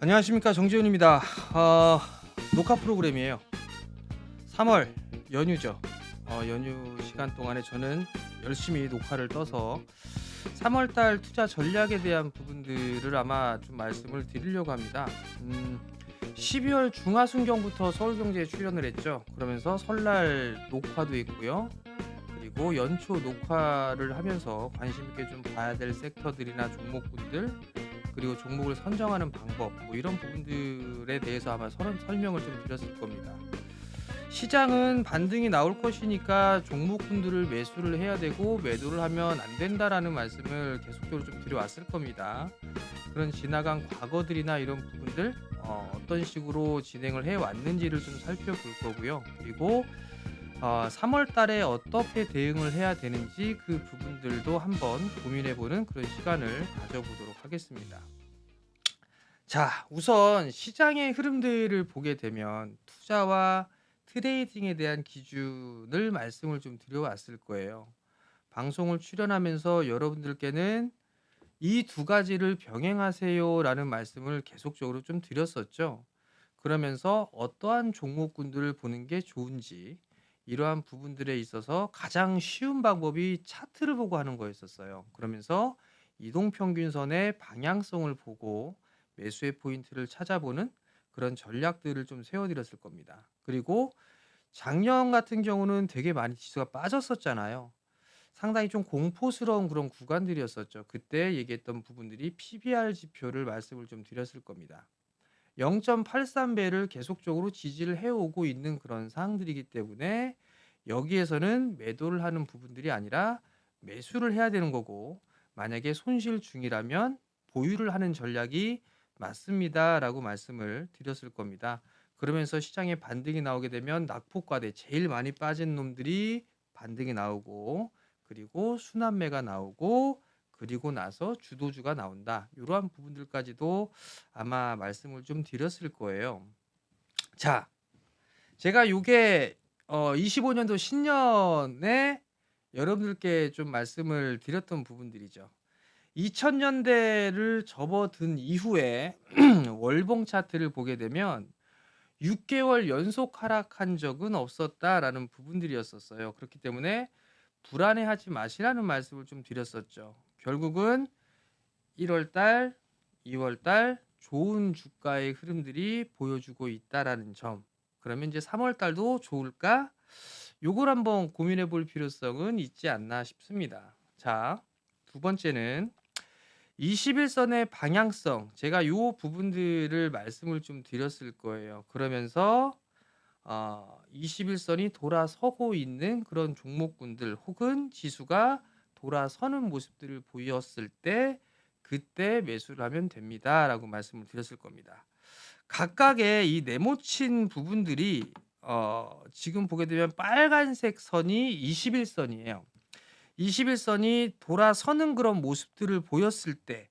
안녕하십니까, 정지훈입니다. 녹화 프로그램이에요. 3월 연휴죠. 연휴 시간 동안에 저는 열심히 녹화를 떠서 3월달 투자 전략에 대한 부분들을 아마 좀 말씀을 드리려고 합니다. 12월 중하순경부터 서울경제에 출연을 했죠. 그러면서 설날 녹화도 있고요. 그리고 연초 녹화를 하면서 관심 있게 좀 봐야 될 섹터들이나 종목군들, 그리고 종목을 선정하는 방법, 뭐 이런 부분들에 대해서 아마 설명을 좀 드렸을 겁니다. 시장은 반등이 나올 것이니까 종목군들을 매수를 해야 되고 매도를 하면 안 된다라는 말씀을 계속적으로 좀 드려왔을 겁니다. 그런 지나간 과거들이나 이런 부분들 어떤 식으로 진행을 해왔는지를 좀 살펴볼 거고요. 그리고 3월 달에 어떻게 대응을 해야 되는지 그 부분들도 한번 고민해보는 그런 시간을 가져보도록 하겠습니다. 자, 우선 시장의 흐름들을 보게 되면 투자와 트레이딩에 대한 기준을 말씀을 좀 드려왔을 거예요. 방송을 출연하면서 여러분들께는 이 두 가지를 병행하세요라는 말씀을 계속적으로 좀 드렸었죠. 그러면서 어떠한 종목군들을 보는 게 좋은지, 이러한 부분들에 있어서 가장 쉬운 방법이 차트를 보고 하는 거였었어요. 그러면서 이동평균선의 방향성을 보고 매수의 포인트를 찾아보는 그런 전략들을 좀 세워드렸을 겁니다. 그리고 작년 같은 경우는 되게 많이 지수가 빠졌었잖아요. 상당히 좀 공포스러운 그런 구간들이었었죠. 그때 얘기했던 부분들이 PBR 지표를 말씀을 좀 드렸을 겁니다. 0.83배를 계속적으로 지지를 해오고 있는 그런 사항들이기 때문에 여기에서는 매도를 하는 부분들이 아니라 매수를 해야 되는 거고, 만약에 손실 중이라면 보유를 하는 전략이 맞습니다라고 말씀을 드렸을 겁니다. 그러면서 시장에 반등이 나오게 되면 낙폭과대 제일 많이 빠진 놈들이 반등이 나오고, 그리고 순환매가 나오고, 그리고 나서 주도주가 나온다. 이러한 부분들까지도 아마 말씀을 좀 드렸을 거예요. 자, 제가 요게 25년도 신년에 여러분들께 좀 말씀을 드렸던 부분들이죠. 2000년대를 접어든 이후에 월봉 차트를 보게 되면 6개월 연속 하락한 적은 없었다라는 부분들이었었어요. 그렇기 때문에 불안해하지 마시라는 말씀을 좀 드렸었죠. 결국은 1월 달, 2월 달 좋은 주가의 흐름들이 보여주고 있다라는 점. 그러면 이제 3월 달도 좋을까? 요걸 한번 고민해 볼 필요성은 있지 않나 싶습니다. 자, 두 번째는 21선의 방향성. 제가 요 부분들을 말씀을 좀 드렸을 거예요. 그러면서 21선이 돌아서고 있는 그런 종목군들 혹은 지수가 돌아서는 모습들을 보였을 때 그때 매수를 하면 됩니다라고 말씀을 드렸을 겁니다. 각각의 이 네모친 부분들이 지금 보게 되면 빨간색 선이 21선이에요. 21선이 돌아서는 그런 모습들을 보였을 때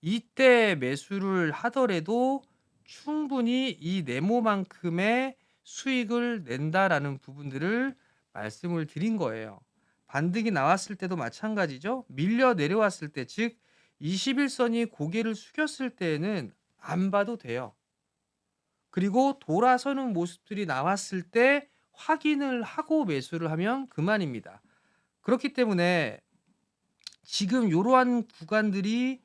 이때 매수를 하더라도 충분히 이 네모만큼의 수익을 낸다라는 부분들을 말씀을 드린 거예요. 반등이 나왔을 때도 마찬가지죠. 밀려 내려왔을 때, 즉 21선이 고개를 숙였을 때에는 안 봐도 돼요. 그리고 돌아서는 모습들이 나왔을 때 확인을 하고 매수를 하면 그만입니다. 그렇기 때문에 지금 이러한 구간들이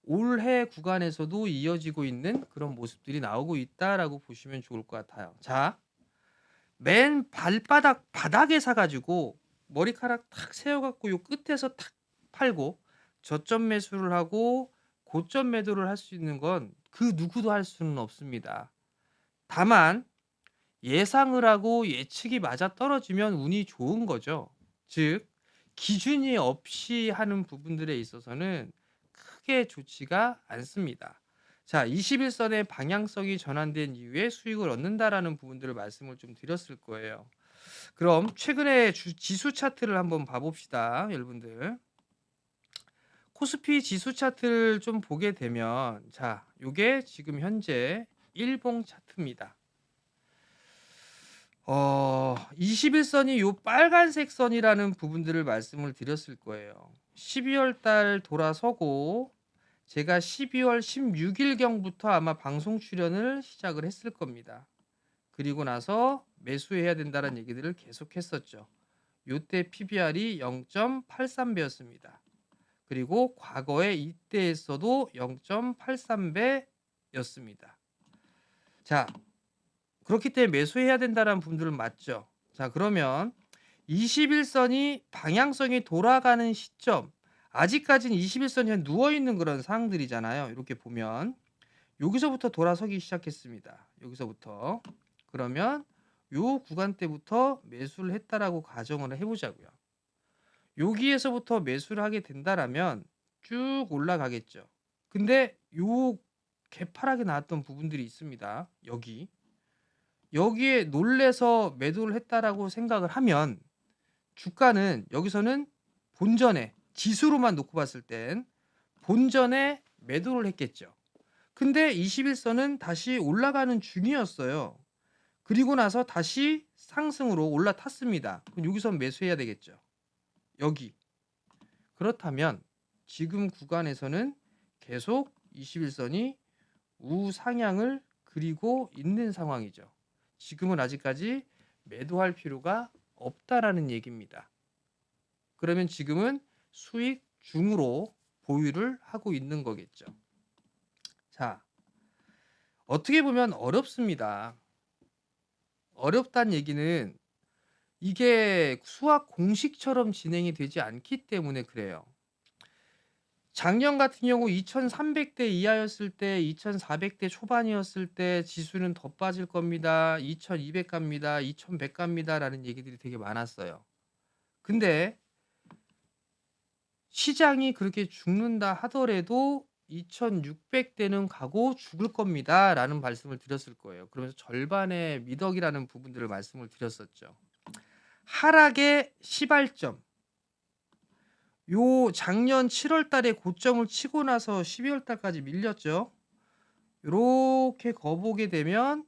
올해 구간에서도 이어지고 있는 그런 모습들이 나오고 있다라고 보시면 좋을 것 같아요. 자, 맨 발바닥 바닥에 사가지고 머리카락 탁 세워갖고 요 끝에서 탁 팔고 저점 매수를 하고 고점 매도를 할 수 있는 건 그 누구도 할 수는 없습니다. 다만 예상을 하고 예측이 맞아 떨어지면 운이 좋은 거죠. 즉 기준이 없이 하는 부분들에 있어서는 크게 좋지가 않습니다. 자, 21선의 방향성이 전환된 이후에 수익을 얻는다라는 부분들을 말씀을 좀 드렸을 거예요. 그럼 최근에 지수 차트를 한번 봐봅시다, 여러분들. 코스피 지수 차트를 좀 보게 되면, 자, 요게 지금 현재 일봉 차트입니다. 21선이 요 빨간색 선이라는 부분들을 말씀을 드렸을 거예요. 12월 달 돌아서고 제가 12월 16일경부터 아마 방송 출연을 시작을 했을 겁니다. 그리고 나서 매수해야 된다는 얘기들을 계속 했었죠. 요때 PBR이 0.83배였습니다. 그리고 과거에 이때에서도 0.83배였습니다. 자, 그렇기 때문에 매수해야 된다는 분들은 맞죠. 자, 그러면 21선이 방향성이 돌아가는 시점, 아직까지는 21선이 누워있는 그런 상황들이잖아요. 이렇게 보면 여기서부터 돌아서기 시작했습니다. 여기서부터. 그러면 요 구간 때부터 매수를 했다라고 가정을 해보자고요. 여기에서부터 매수를 하게 된다라면 쭉 올라가겠죠. 근데 요 개파랗게 나왔던 부분들이 있습니다. 여기에 놀래서 매도를 했다라고 생각을 하면 주가는 여기서는 본전에 지수로만 놓고 봤을 땐 본전에 매도를 했겠죠. 근데 21선은 다시 올라가는 중이었어요. 그리고 나서 다시 상승으로 올라탔습니다. 그럼 여기서 매수해야 되겠죠. 여기. 그렇다면 지금 구간에서는 계속 21선이 우상향을 그리고 있는 상황이죠. 지금은 아직까지 매도할 필요가 없다라는 얘기입니다. 그러면 지금은 수익 중으로 보유를 하고 있는 거겠죠. 자, 어떻게 보면 어렵습니다. 어렵다는 얘기는 이게 수학 공식처럼 진행이 되지 않기 때문에 그래요. 작년 같은 경우 2300대 이하였을 때, 2400대 초반이었을 때 지수는 더 빠질 겁니다. 2200 갑니다. 2100 갑니다. 라는 얘기들이 되게 많았어요. 근데 시장이 그렇게 죽는다 하더라도 2600대는 가고 죽을 겁니다. 라는 말씀을 드렸을 거예요. 그러면서 절반의 미덕이라는 부분들을 말씀을 드렸었죠. 하락의 시발점. 요 작년 7월 달에 고점을 치고 나서 12월 달까지 밀렸죠. 이렇게 거보게 되면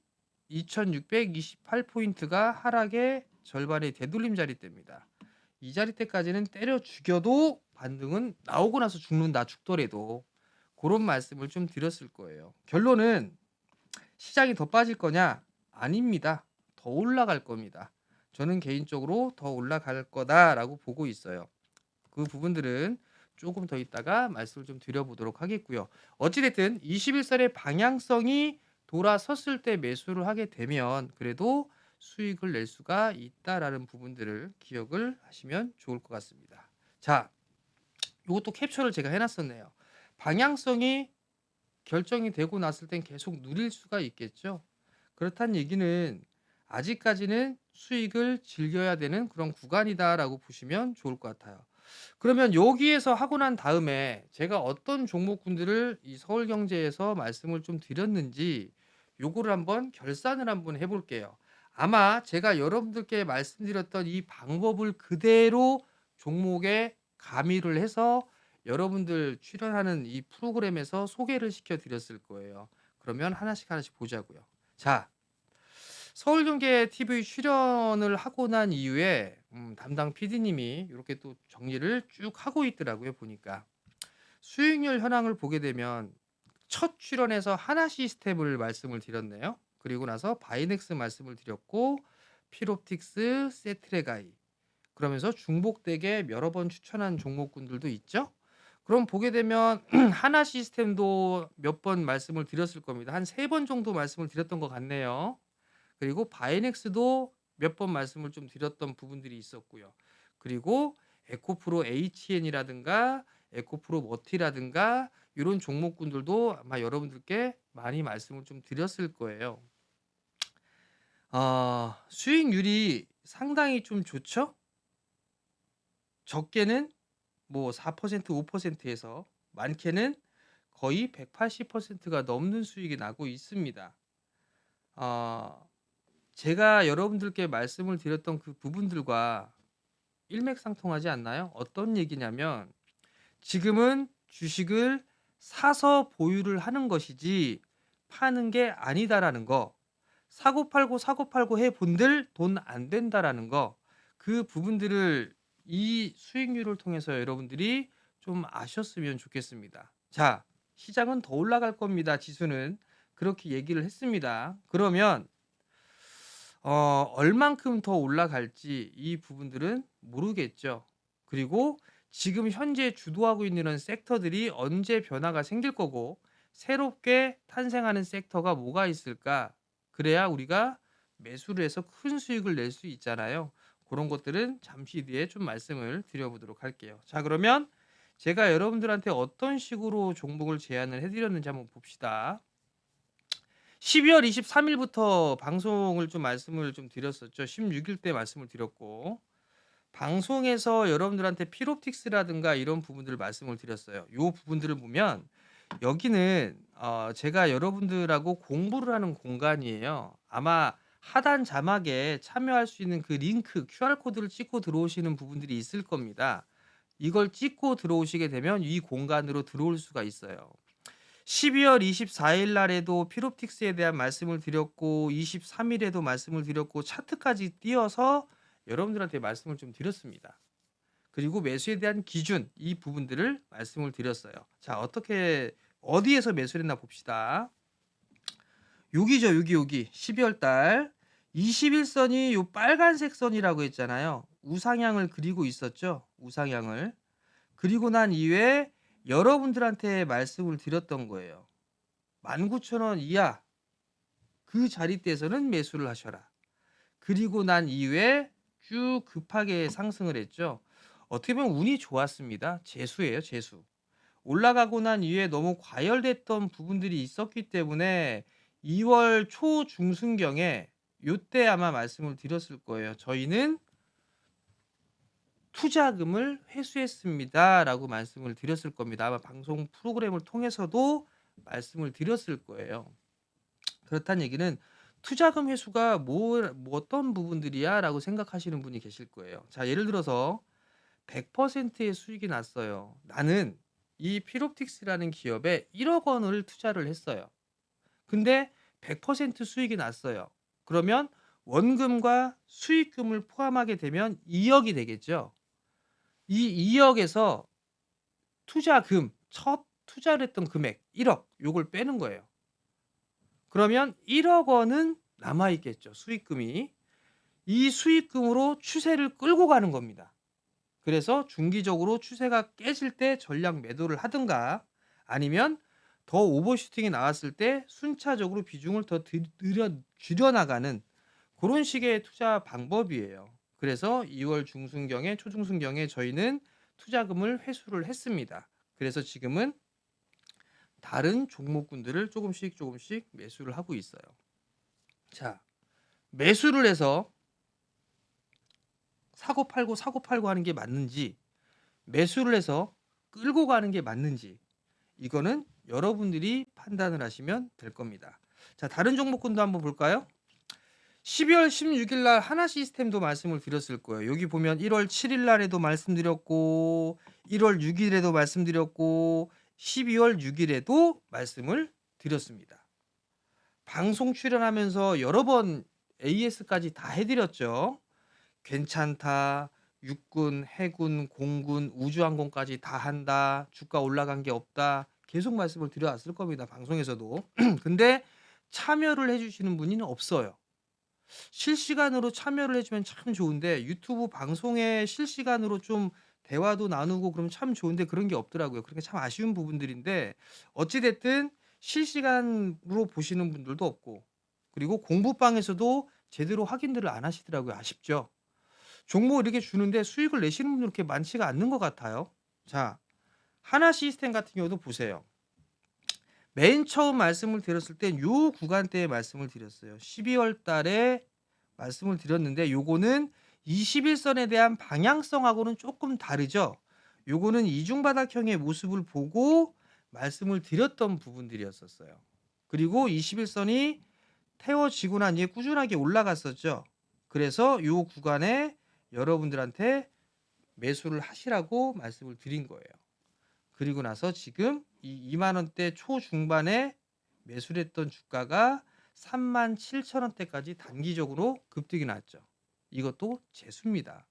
2628포인트가 하락의 절반의 되돌림 자리대입니다. 이 자리대까지는 때려 죽여도 반등은 나오고 나서 죽는다, 죽더라도. 그런 말씀을 좀 드렸을 거예요. 결론은 시장이 더 빠질 거냐? 아닙니다. 더 올라갈 겁니다. 저는 개인적으로 더 올라갈 거다라고 보고 있어요. 그 부분들은 조금 더 있다가 말씀을 좀 드려보도록 하겠고요. 어찌됐든 21선의 방향성이 돌아섰을 때 매수를 하게 되면 그래도 수익을 낼 수가 있다라는 부분들을 기억을 하시면 좋을 것 같습니다. 자, 이것도 캡처를 제가 해놨었네요. 방향성이 결정이 되고 났을 땐 계속 누릴 수가 있겠죠. 그렇다는 얘기는 아직까지는 수익을 즐겨야 되는 그런 구간이다라고 보시면 좋을 것 같아요. 그러면 여기에서 하고 난 다음에 제가 어떤 종목군들을 이 서울경제에서 말씀을 좀 드렸는지 요거를 한번 결산을 한번 해볼게요. 아마 제가 여러분들께 말씀드렸던 이 방법을 그대로 종목에 가미를 해서 여러분들 출연하는 이 프로그램에서 소개를 시켜 드렸을 거예요. 그러면 하나씩 보자고요. 자, 서울경제 TV 출연을 하고 난 이후에 담당 PD님이 이렇게 또 정리를 쭉 하고 있더라고요. 보니까 수익률 현황을 보게 되면 첫 출연에서 하나 시스템을 말씀을 드렸네요. 그리고 나서 바이넥스 말씀을 드렸고 필옵틱스, 세트레가이 그러면서 중복되게 여러 번 추천한 종목군들도 있죠. 그럼 보게 되면 하나 시스템도 몇 번 말씀을 드렸을 겁니다. 한 3번 정도 말씀을 드렸던 것 같네요. 그리고 바이넥스도 몇 번 말씀을 좀 드렸던 부분들이 있었고요. 그리고 에코프로 HN이라든가 에코프로 머티라든가 이런 종목군들도 아마 여러분들께 많이 말씀을 좀 드렸을 거예요. 수익률이 상당히 좀 좋죠? 적게는 뭐 4%, 5%에서 많게는 거의 180%가 넘는 수익이 나고 있습니다. 제가 여러분들께 말씀을 드렸던 그 부분들과 일맥상통하지 않나요? 어떤 얘기냐면 지금은 주식을 사서 보유를 하는 것이지 파는 게 아니다라는 거. 사고 팔고 해본들 돈 안 된다라는 거. 그 부분들을 이 수익률을 통해서 여러분들이 좀 아셨으면 좋겠습니다. 자, 시장은 더 올라갈 겁니다. 지수는 그렇게 얘기를 했습니다. 그러면 얼만큼 더 올라갈지 이 부분들은 모르겠죠. 그리고 지금 현재 주도하고 있는 이런 섹터들이 언제 변화가 생길 거고 새롭게 탄생하는 섹터가 뭐가 있을까? 그래야 우리가 매수를 해서 큰 수익을 낼 수 있잖아요. 그런 것들은 잠시 뒤에 좀 말씀을 드려보도록 할게요. 자, 그러면 제가 여러분들한테 어떤 식으로 종목을 제안을 해드렸는지 한번 봅시다. 12월 23일부터 방송을 좀 말씀을 좀 드렸었죠. 16일 때 말씀을 드렸고 방송에서 여러분들한테 필옵틱스라든가 이런 부분들을 말씀을 드렸어요. 요 부분들을 보면 여기는 제가 여러분들하고 공부를 하는 공간이에요. 아마 하단 자막에 참여할 수 있는 그 링크 QR 코드를 찍고 들어오시는 부분들이 있을 겁니다. 이걸 찍고 들어오시게 되면 이 공간으로 들어올 수가 있어요. 12월 24일 날에도 필옵틱스에 대한 말씀을 드렸고 23일에도 말씀을 드렸고 차트까지 띄어서 여러분들한테 말씀을 좀 드렸습니다. 그리고 매수에 대한 기준 이 부분들을 말씀을 드렸어요. 자, 어디에서 매수를 했나 봅시다. 여기죠. 여기 12월 달 21선이 요 빨간색 선이라고 했잖아요. 우상향을 그리고 있었죠. 우상향을. 그리고 난 이후에 여러분들한테 말씀을 드렸던 거예요. 19,000원 이하 그 자리대에서는 매수를 하셔라. 그리고 난 이후에 쭉 급하게 상승을 했죠. 어떻게 보면 운이 좋았습니다. 재수예요, 재수. 올라가고 난 이후에 너무 과열됐던 부분들이 있었기 때문에 2월 초 중순경에 요때 아마 말씀을 드렸을 거예요. 저희는 투자금을 회수했습니다라고 말씀을 드렸을 겁니다. 아마 방송 프로그램을 통해서도 말씀을 드렸을 거예요. 그렇다는 얘기는 투자금 회수가 뭐 어떤 부분들이야 라고 생각하시는 분이 계실 거예요. 자, 예를 들어서 100%의 수익이 났어요. 나는 이 필옵틱스라는 기업에 1억 원을 투자를 했어요. 근데 100% 수익이 났어요. 그러면 원금과 수익금을 포함하게 되면 2억이 되겠죠. 이 2억에서 투자금, 첫 투자를 했던 금액 1억, 요걸 빼는 거예요. 그러면 1억 원은 남아있겠죠. 수익금이. 이 수익금으로 추세를 끌고 가는 겁니다. 그래서 중기적으로 추세가 깨질 때 전량 매도를 하든가 아니면 더 오버슈팅이 나왔을 때 순차적으로 비중을 더 줄여나가는 그런 식의 투자 방법이에요. 그래서 2월 중순경에 초중순경에 저희는 투자금을 회수를 했습니다. 그래서 지금은 다른 종목군들을 조금씩 매수를 하고 있어요. 자, 매수를 해서 사고 팔고 하는 게 맞는지, 매수를 해서 끌고 가는 게 맞는지, 이거는 여러분들이 판단을 하시면 될 겁니다. 자, 다른 종목군도 한번 볼까요? 12월 16일 날 하나시스템도 말씀을 드렸을 거예요. 여기 보면 1월 7일 날에도 말씀드렸고 1월 6일에도 말씀드렸고 12월 6일에도 말씀을 드렸습니다. 방송 출연하면서 여러 번 AS까지 다 해드렸죠. 괜찮다, 육군, 해군, 공군, 우주항공까지 다 한다, 주가 올라간 게 없다, 계속 말씀을 드려왔을 겁니다. 방송에서도. 근데 참여를 해주시는 분이 없어요. 실시간으로 참여를 해주면 참 좋은데 유튜브 방송에 실시간으로 좀 대화도 나누고 그러면 참 좋은데 그런 게 없더라고요. 그러니까 참 아쉬운 부분들인데 어찌됐든 실시간으로 보시는 분들도 없고 그리고 공부방에서도 제대로 확인들을 안 하시더라고요. 아쉽죠. 종목을 이렇게 주는데 수익을 내시는 분들 그렇게 많지가 않는 것 같아요. 자, 하나시스템 같은 경우도 보세요. 맨 처음 말씀을 드렸을 땐 요 구간대에 말씀을 드렸어요. 12월 달에 말씀을 드렸는데 요거는 21선에 대한 방향성하고는 조금 다르죠. 요거는 이중바닥형의 모습을 보고 말씀을 드렸던 부분들이었었어요. 그리고 21선이 태워지고 난 뒤에 꾸준하게 올라갔었죠. 그래서 요 구간에 여러분들한테 매수를 하시라고 말씀을 드린 거예요. 그리고 나서 지금 이 2만 원대 초중반에 매수를 했던 주가가 37,000원대까지 단기적으로 급등이 났죠. 이것도 재수입니다.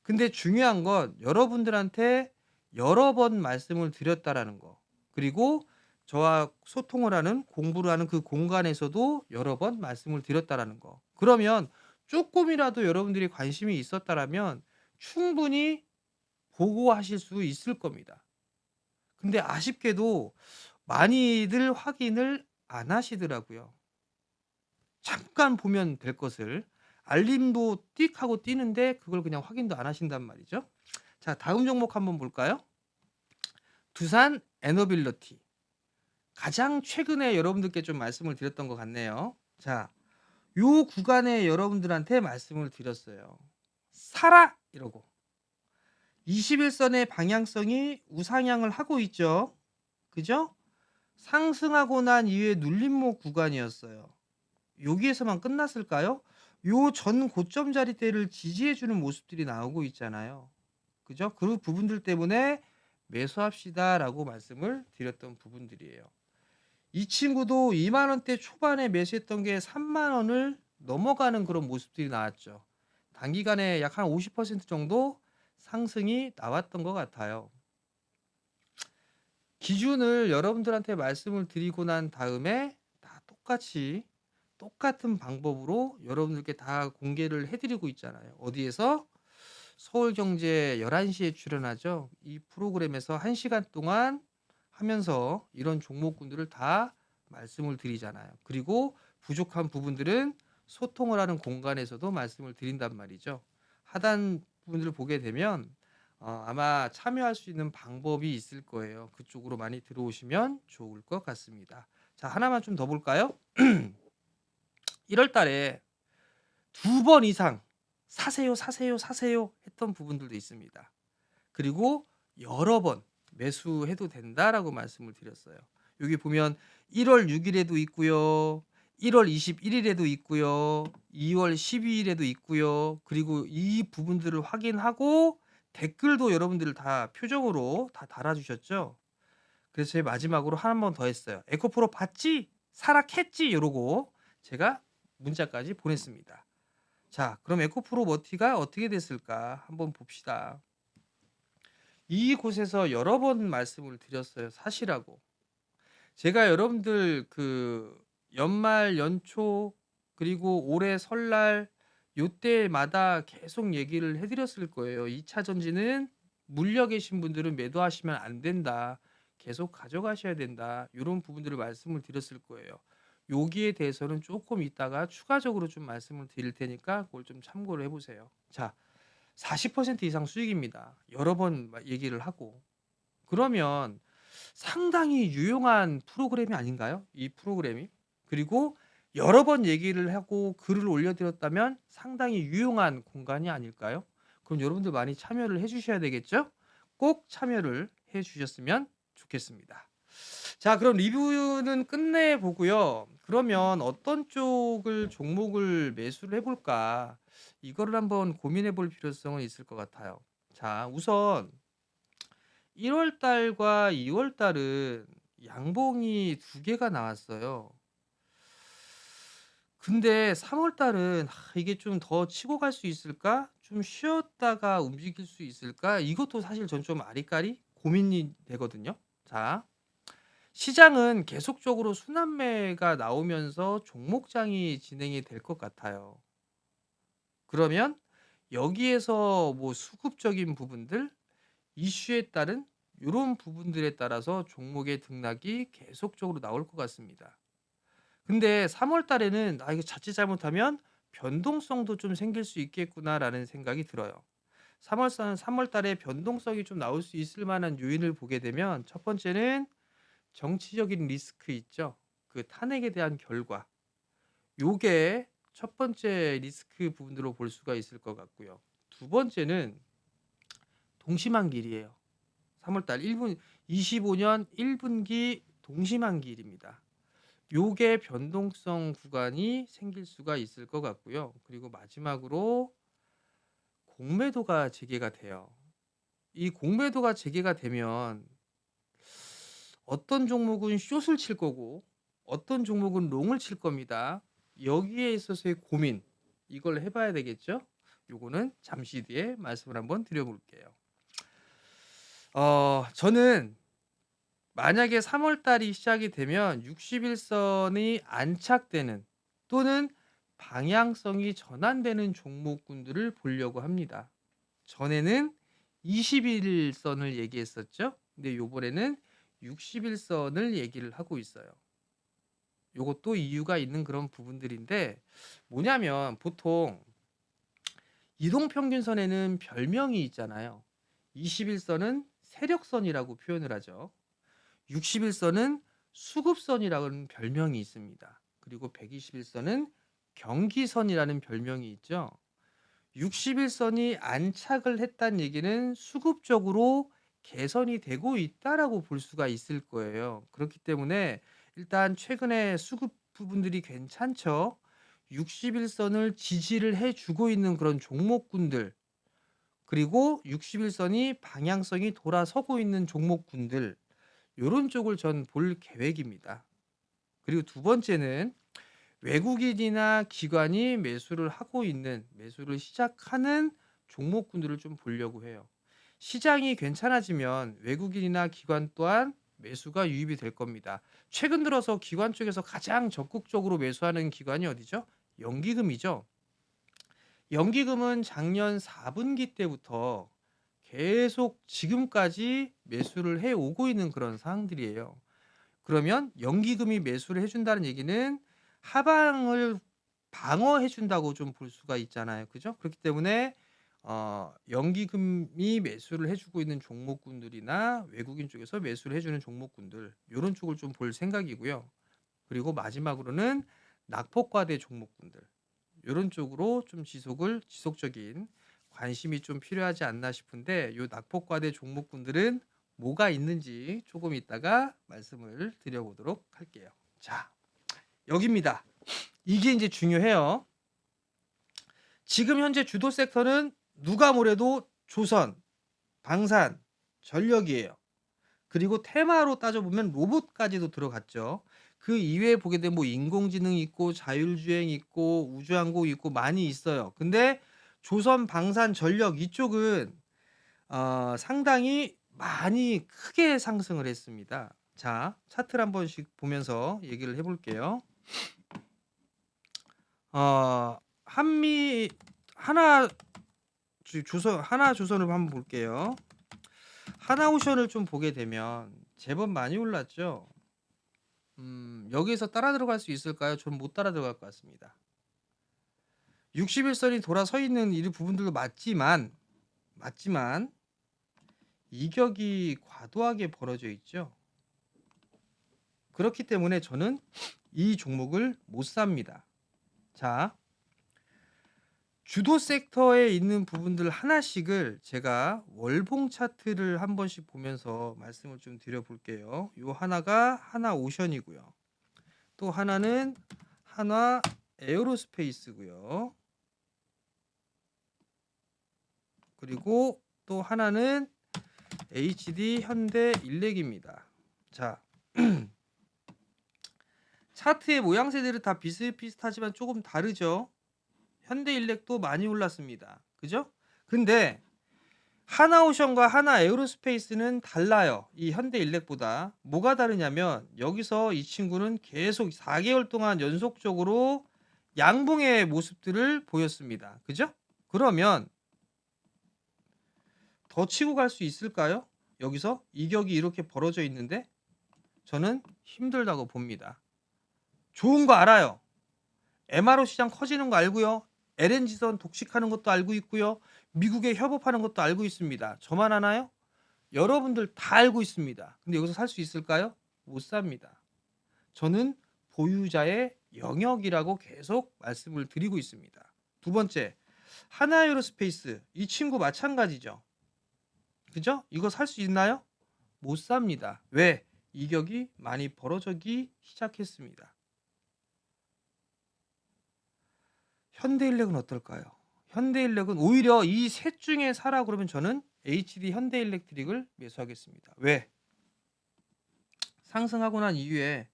근데 중요한 건 여러분들한테 여러 번 말씀을 드렸다라는 거. 그리고 저와 소통을 하는 공부를 하는 그 공간에서도 여러 번 말씀을 드렸다라는 거. 그러면 쪼끔이라도 여러분들이 관심이 있었다라면 충분히 보고하실 수 있을 겁니다. 근데 아쉽게도 많이들 확인을 안 하시더라고요. 잠깐 보면 될 것을 알림도 띡 하고 뜨는데 그걸 그냥 확인도 안 하신단 말이죠. 자, 다음 종목 한번 볼까요? 두산 에너빌리티. 가장 최근에 여러분들께 좀 말씀을 드렸던 것 같네요. 자, 요 구간에 여러분들한테 말씀을 드렸어요. 사라 이러고 21선의 방향성이 우상향을 하고 있죠. 그죠? 상승하고 난 이후에 눌림목 구간이었어요. 여기에서만 끝났을까요? 요 전 고점 자리대를 지지해 주는 모습들이 나오고 있잖아요. 그죠? 그 부분들 때문에 매수합시다라고 말씀을 드렸던 부분들이에요. 이 친구도 2만 원대 초반에 매수했던 게 3만 원을 넘어가는 그런 모습들이 나왔죠. 단기간에 약 한 50% 정도 상승이 나왔던 것 같아요. 기준을 여러분들한테 말씀을 드리고 난 다음에 다 똑같은 방법으로 여러분들께 다 공개를 해드리고 있잖아요. 어디에서? 서울경제 11시에 출연하죠. 이 프로그램에서 1시간 동안 하면서 이런 종목군들을 다 말씀을 드리잖아요. 그리고 부족한 부분들은 소통을 하는 공간에서도 말씀을 드린단 말이죠. 하단 부분들을 보게 되면 아마 참여할 수 있는 방법이 있을 거예요. 그쪽으로 많이 들어오시면 좋을 것 같습니다. 자, 하나만 좀 더 볼까요? 1월 달에 2번 이상 사세요, 사세요, 사세요 했던 부분들도 있습니다. 그리고 여러 번 매수해도 된다라고 말씀을 드렸어요. 여기 보면 1월 6일에도 있고요. 1월 21일에도 있고요. 2월 12일에도 있고요. 그리고 이 부분들을 확인하고 댓글도 여러분들 다 표정으로 다 달아주셨죠. 그래서 제가 마지막으로 한 번 더 했어요. 에코프로 봤지? 사락했지? 이러고 제가 문자까지 보냈습니다. 자, 그럼 에코프로 머티가 어떻게 됐을까 한번 봅시다. 이곳에서 여러 번 말씀을 드렸어요. 사시라고. 제가 여러분들 그 연말 연초 그리고 올해 설날 요때마다 계속 얘기를 해드렸을 거예요. 2차 전지는 물려 계신 분들은 매도하시면 안 된다. 계속 가져가셔야 된다. 이런 부분들을 말씀을 드렸을 거예요. 여기에 대해서는 조금 이따가 추가적으로 좀 말씀을 드릴 테니까 그걸 좀 참고를 해보세요. 자, 40% 이상 수익입니다. 여러 번 얘기를 하고. 그러면 상당히 유용한 프로그램이 아닌가요? 이 프로그램이. 그리고 여러 번 얘기를 하고 글을 올려드렸다면 상당히 유용한 공간이 아닐까요? 그럼 여러분들 많이 참여를 해주셔야 되겠죠? 꼭 참여를 해주셨으면 좋겠습니다. 자, 그럼 리뷰는 끝내보고요. 그러면 어떤 쪽을 종목을 매수를 해볼까? 이거를 한번 고민해 볼 필요성은 있을 것 같아요. 자, 우선 1월 달과 2월 달은 양봉이 두 개가 나왔어요. 근데 3월 달은 이게 좀 더 치고 갈 수 있을까? 좀 쉬었다가 움직일 수 있을까? 이것도 사실 전 좀 아리까리 고민이 되거든요. 자, 시장은 계속적으로 순환매가 나오면서 종목장이 진행이 될 것 같아요. 그러면 여기에서 뭐 수급적인 부분들, 이슈에 따른 이런 부분들에 따라서 종목의 등락이 계속적으로 나올 것 같습니다. 근데 3월 달에는 이거 자칫 잘못하면 변동성도 좀 생길 수 있겠구나라는 생각이 들어요. 3월 달에 변동성이 좀 나올 수 있을 만한 요인을 보게 되면 첫 번째는 정치적인 리스크 있죠. 그 탄핵에 대한 결과. 요게 첫 번째 리스크 부분으로 볼 수가 있을 것 같고요. 두 번째는 동시만기일이에요. 3월달 25년 1분기 동시만기일입니다. 요게 변동성 구간이 생길 수가 있을 것 같고요. 그리고 마지막으로 공매도가 재개가 돼요. 이 공매도가 재개가 되면 어떤 종목은 숏을 칠 거고 어떤 종목은 롱을 칠 겁니다. 여기에 있어서의 고민 이걸 해봐야 되겠죠. 요거는 잠시 뒤에 말씀을 한번 드려볼게요. 저는 만약에 3월 달이 시작이 되면 60일선이 안착되는 또는 방향성이 전환되는 종목군들을 보려고 합니다. 전에는 20일선을 얘기했었죠. 근데 요번에는 60일선을 얘기를 하고 있어요. 요것도 이유가 있는 그런 부분들인데 뭐냐면 보통 이동평균선에는 별명이 있잖아요. 21선은 세력선이라고 표현을 하죠. 61선은 수급선이라는 별명이 있습니다. 그리고 121선은 경기선이라는 별명이 있죠. 61선이 안착을 했다는 얘기는 수급적으로 개선이 되고 있다라고 볼 수가 있을 거예요. 그렇기 때문에 일단 최근에 수급 부분들이 괜찮죠. 61선을 지지를 해주고 있는 그런 종목군들, 그리고 61선이 방향성이 돌아서고 있는 종목군들, 요런 쪽을 전 볼 계획입니다. 그리고 두 번째는 외국인이나 기관이 매수를 하고 있는, 매수를 시작하는 종목군들을 좀 보려고 해요. 시장이 괜찮아지면 외국인이나 기관 또한 매수가 유입이 될 겁니다. 최근 들어서 기관 쪽에서 가장 적극적으로 매수하는 기관이 어디죠? 연기금이죠. 연기금은 작년 4분기 때부터 계속 지금까지 매수를 해 오고 있는 그런 상황들이에요. 그러면 연기금이 매수를 해준다는 얘기는 하방을 방어해 준다고 좀 볼 수가 있잖아요. 그죠? 그렇기 때문에 연기금이 매수를 해주고 있는 종목군들이나 외국인 쪽에서 매수를 해주는 종목군들, 이런 쪽을 좀 볼 생각이고요. 그리고 마지막으로는 낙폭과대 종목군들, 이런 쪽으로 좀 지속적인 관심이 좀 필요하지 않나 싶은데, 이 낙폭과대 종목군들은 뭐가 있는지 조금 이따가 말씀을 드려보도록 할게요. 자, 여기입니다. 이게 이제 중요해요. 지금 현재 주도 섹터는 누가 뭐래도 조선, 방산, 전력이에요. 그리고 테마로 따져보면 로봇까지도 들어갔죠. 그 이외에 보게 되면 뭐 인공지능 있고 자율주행 있고 우주항공 있고 많이 있어요. 근데 조선, 방산, 전력 이쪽은 상당히 많이 크게 상승을 했습니다. 자, 차트를 한 번씩 보면서 얘기를 해볼게요. 한미 하나조선을 한번 볼게요. 하나오션을 좀 보게 되면 제법 많이 올랐죠. 여기에서 따라 들어갈 수 있을까요? 전 못 따라 들어갈 것 같습니다. 61선이 돌아서 있는 이 부분들도 맞지만 이격이 과도하게 벌어져 있죠. 그렇기 때문에 저는 이 종목을 못 삽니다. 자, 주도 섹터에 있는 부분들 하나씩을 제가 월봉 차트를 한 번씩 보면서 말씀을 좀 드려볼게요. 요 하나가 하나오션이고요. 또 하나는 한화 에어로스페이스고요. 그리고 또 하나는 HD 현대일렉입니다. 자, 차트의 모양새들은 다 비슷비슷하지만 조금 다르죠. 현대일렉도 많이 올랐습니다. 그죠? 근데 하나오션과 하나에어로스페이스는 달라요. 이 현대일렉보다. 뭐가 다르냐면 여기서 이 친구는 계속 4개월 동안 연속적으로 양봉의 모습들을 보였습니다. 그죠? 그러면 더 치고 갈 수 있을까요? 여기서 이격이 이렇게 벌어져 있는데 저는 힘들다고 봅니다. 좋은 거 알아요. MRO 시장 커지는 거 알고요. LNG선 독식하는 것도 알고 있고요. 미국에 협업하는 것도 알고 있습니다. 저만 아나요? 여러분들 다 알고 있습니다. 근데 여기서 살 수 있을까요? 못 삽니다. 저는 보유자의 영역이라고 계속 말씀을 드리고 있습니다. 두 번째, 하나에어로스페이스. 이 친구 마찬가지죠. 그죠? 이거 살 수 있나요? 못 삽니다. 왜? 이격이 많이 벌어지기 시작했습니다. 현대일렉은 어떨까요? 현대일렉은 오히려 이 셋 중에 사라 그러면 저는 HD 현대일렉트릭을 매수하겠습니다. 왜? 상승하고 난 이후에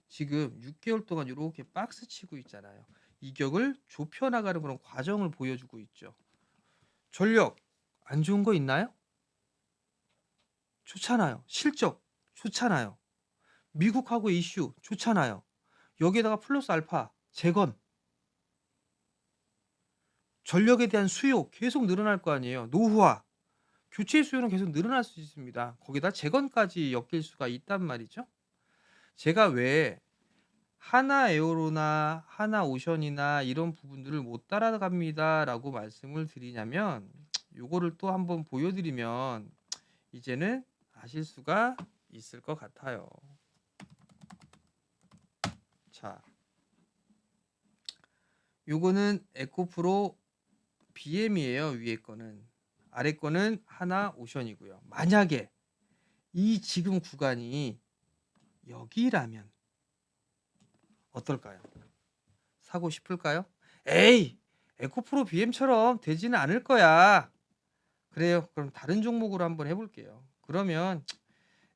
지금 6개월 동안 이렇게 박스 치고 있잖아요. 이격을 좁혀나가는 그런 과정을 보여주고 있죠. 전력 안 좋은 거 있나요? 좋잖아요. 실적 좋잖아요. 미국하고 이슈 좋잖아요. 여기에다가 플러스 알파 재건, 전력에 대한 수요 계속 늘어날 거 아니에요. 노후화, 교체 수요는 계속 늘어날 수 있습니다. 거기다 재건까지 엮일 수가 있단 말이죠. 제가 왜 하나에어로나 하나오션이나 이런 부분들을 못 따라갑니다라고 말씀을 드리냐면, 요거를 또 한번 보여드리면 이제는 아실 수가 있을 것 같아요. 자, 요거는 에코프로 BM이에요. 위에 거는. 아래 거는 하나오션이고요. 만약에 이 지금 구간이 여기라면 어떨까요? 사고 싶을까요? 에이, 에코프로 BM처럼 되지는 않을 거야. 그래요. 그럼 다른 종목으로 한번 해볼게요. 그러면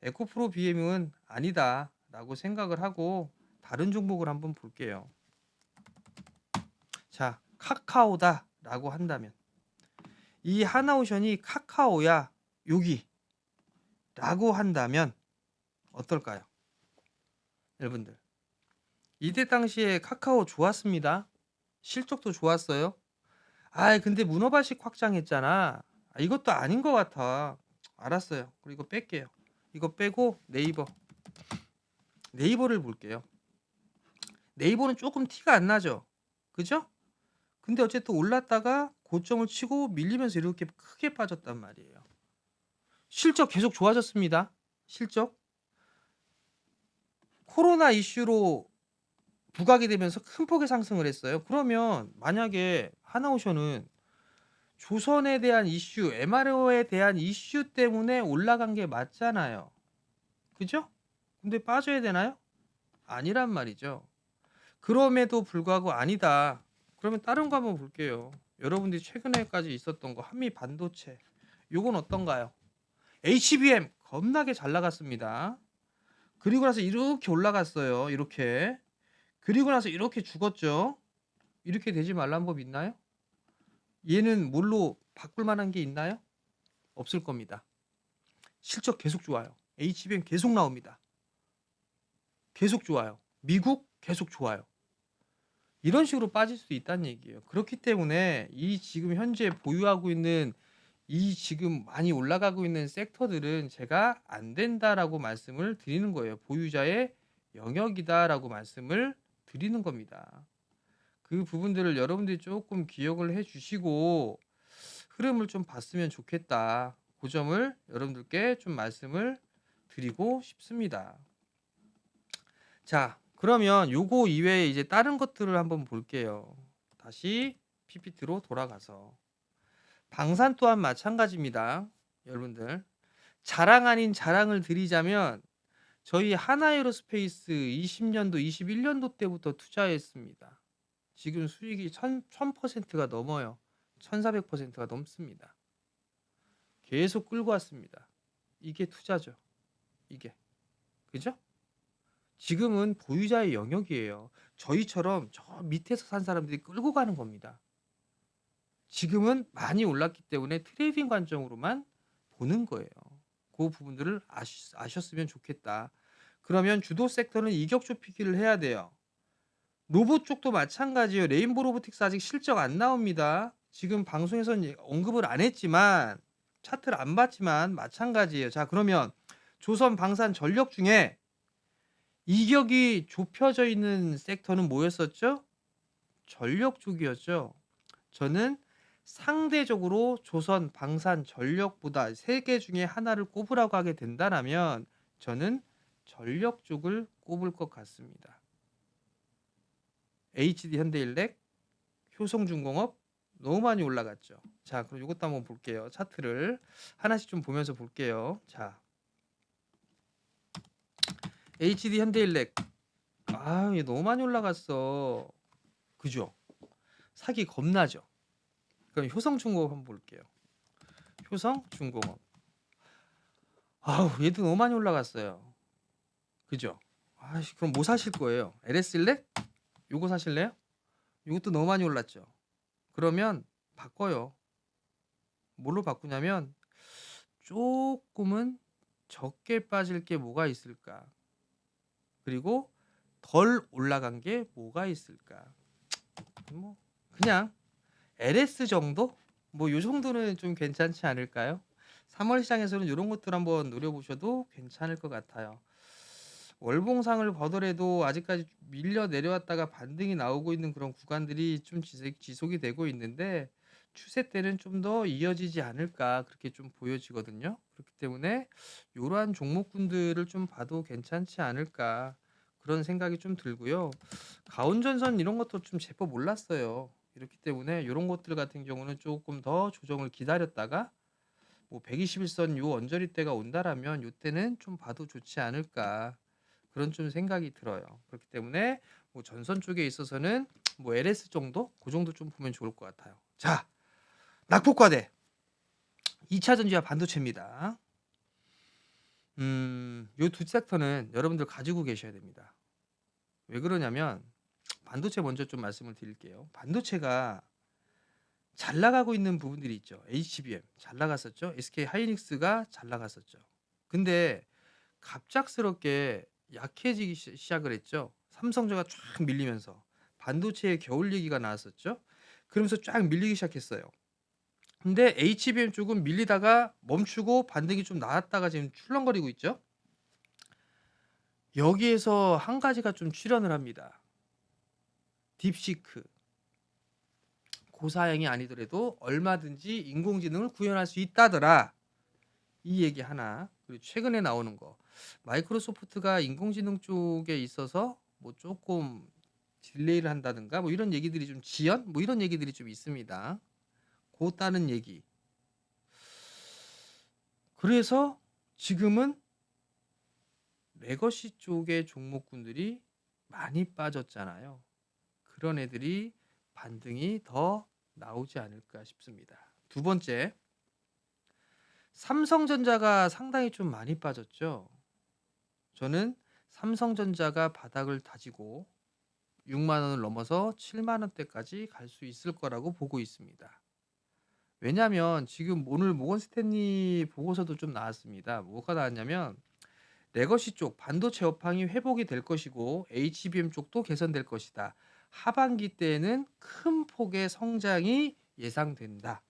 에코프로 BM은 아니다 라고 생각을 하고 다른 종목을 한번 볼게요. 자, 카카오다 라고 한다면, 이 하나오션이 카카오야 여기 라고 한다면 어떨까요? 여러분들, 이때 당시에 카카오 좋았습니다. 실적도 좋았어요. 근데 문어발식 확장했잖아. 이것도 아닌 것 같아. 알았어요. 그리고 이거 뺄게요. 이거 빼고 네이버를 볼게요. 네이버는 조금 티가 안 나죠? 그죠? 근데 어쨌든 올랐다가 고점을 치고 밀리면서 이렇게 크게 빠졌단 말이에요. 실적 계속 좋아졌습니다. 실적. 코로나 이슈로 부각이 되면서 큰 폭의 상승을 했어요. 그러면 만약에 하나오션은 조선에 대한 이슈, MRO에 대한 이슈 때문에 올라간 게 맞잖아요. 그죠? 근데 빠져야 되나요? 아니란 말이죠. 그럼에도 불구하고 아니다. 그러면 다른 거 한번 볼게요. 여러분들이 최근에까지 있었던 거, 한미 반도체. 요건 어떤가요? HBM 겁나게 잘 나갔습니다. 그리고 나서 이렇게 올라갔어요. 이렇게. 그리고 나서 이렇게 죽었죠. 이렇게 되지 말란 법 있나요? 얘는 뭘로 바꿀 만한 게 있나요? 없을 겁니다. 실적 계속 좋아요. HBM 계속 나옵니다. 계속 좋아요. 미국 계속 좋아요. 이런 식으로 빠질 수 있다는 얘기예요. 그렇기 때문에 이 지금 현재 보유하고 있는 이 지금 많이 올라가고 있는 섹터들은 제가 안 된다라고 말씀을 드리는 거예요. 보유자의 영역이다라고 말씀을 드리는 겁니다. 그 부분들을 여러분들이 조금 기억을 해 주시고 흐름을 좀 봤으면 좋겠다. 그 점을 여러분들께 좀 말씀을 드리고 싶습니다. 자, 그러면 요거 이외에 이제 다른 것들을 한번 볼게요. 다시 PPT로 돌아가서 방산 또한 마찬가지입니다. 여러분들, 자랑 아닌 자랑을 드리자면 저희 하나에어로스페이스 20년도, 21년도 때부터 투자했습니다. 지금 수익이 1000%가 넘어요. 1400%가 넘습니다. 계속 끌고 왔습니다. 이게 투자죠. 이게. 그죠? 지금은 보유자의 영역이에요. 저희처럼 저 밑에서 산 사람들이 끌고 가는 겁니다. 지금은 많이 올랐기 때문에 트레이딩 관점으로만 보는 거예요. 그 부분들을 아셨으면 좋겠다. 그러면 주도 섹터는 이격 좁히기를 해야 돼요. 로봇 쪽도 마찬가지예요. 레인보 로보틱스 아직 실적 안 나옵니다. 지금 방송에서는 언급을 안 했지만, 차트를 안 봤지만 마찬가지예요. 자, 그러면 조선 방산 전력 중에 이격이 좁혀져 있는 섹터는 뭐였었죠? 전력 쪽이었죠. 저는 상대적으로 조선 방산 전력보다 세 개 중에 하나를 꼽으라고 하게 된다면 저는 전력 쪽을 꼽을 것 같습니다. HD 현대일렉, 효성중공업 너무 많이 올라갔죠. 자, 그럼 이것도 한번 볼게요. 차트를 하나씩 좀 보면서 볼게요. 자, HD 현대일렉, 얘 너무 많이 올라갔어. 그죠? 사기 겁나죠. 그럼 효성중공업 한번 볼게요. 효성중공업, 얘도 너무 많이 올라갔어요. 그죠? 그럼 뭐 사실 거예요? LS일렉? 요거 사실래요? 이것도 너무 많이 올랐죠. 그러면 바꿔요. 뭘로 바꾸냐면 조금은 적게 빠질 게 뭐가 있을까? 그리고 덜 올라간 게 뭐가 있을까? 뭐 그냥 LS 정도? 뭐 요 정도는 좀 괜찮지 않을까요? 3월 시장에서는 이런 것들 한번 노려보셔도 괜찮을 것 같아요. 월봉상을 보더라도 아직까지 밀려 내려왔다가 반등이 나오고 있는 그런 구간들이 좀 지속이 되고 있는데 추세 때는 좀 더 이어지지 않을까 그렇게 좀 보여지거든요. 그렇기 때문에 이러한 종목군들을 좀 봐도 괜찮지 않을까 그런 생각이 좀 들고요. 가온전선 이런 것도 좀 제법 올랐어요. 이렇기 때문에 이런 것들 같은 경우는 조금 더 조정을 기다렸다가 뭐 121선 요 언저리대가 온다라면 요때는 좀 봐도 좋지 않을까 그런 좀 생각이 들어요. 그렇기 때문에 뭐 전선 쪽에 있어서는 뭐 LS 정도 그 정도 좀 보면 좋을 것 같아요. 자, 낙폭과대 2차 전지와 반도체입니다. 요 두 섹터는 여러분들 가지고 계셔야 됩니다. 왜 그러냐면 반도체 먼저 좀 말씀을 드릴게요. 반도체가 잘 나가고 있는 부분들이 있죠. HBM 잘 나갔었죠. SK 하이닉스가 잘 나갔었죠. 근데 갑작스럽게 약해지기 시작을 했죠. 삼성전자 쫙 밀리면서 반도체의 겨울 얘기가 나왔었죠. 그러면서 쫙 밀리기 시작했어요. 근데 HBM 쪽은 밀리다가 멈추고 반등이 좀 나왔다가 지금 출렁거리고 있죠. 여기에서 한 가지가 좀 출현을 합니다. 딥시크. 고사양이 아니더라도 얼마든지 인공지능을 구현할 수 있다더라. 이 얘기 하나. 그리고 최근에 나오는 거. 마이크로소프트가 인공지능 쪽에 있어서 뭐 조금 딜레이를 한다든가 뭐 이런 얘기들이 좀 지연 뭐 이런 얘기들이 좀 있습니다. 고 따는 얘기. 그래서 지금은 레거시 쪽의 종목군들이 많이 빠졌잖아요. 그런 애들이 반등이 더 나오지 않을까 싶습니다. 두 번째, 삼성전자가 상당히 좀 많이 빠졌죠. 저는 삼성전자가 바닥을 다지고 6만 원을 넘어서 7만 원대까지 갈 수 있을 거라고 보고 있습니다. 왜냐하면 지금 오늘 모건 스탠리 보고서도 좀 나왔습니다. 뭐가 나왔냐면 레거시 쪽 반도체 업황이 회복이 될 것이고 HBM 쪽도 개선될 것이다. 하반기 때에는 큰 폭의 성장이 예상된다.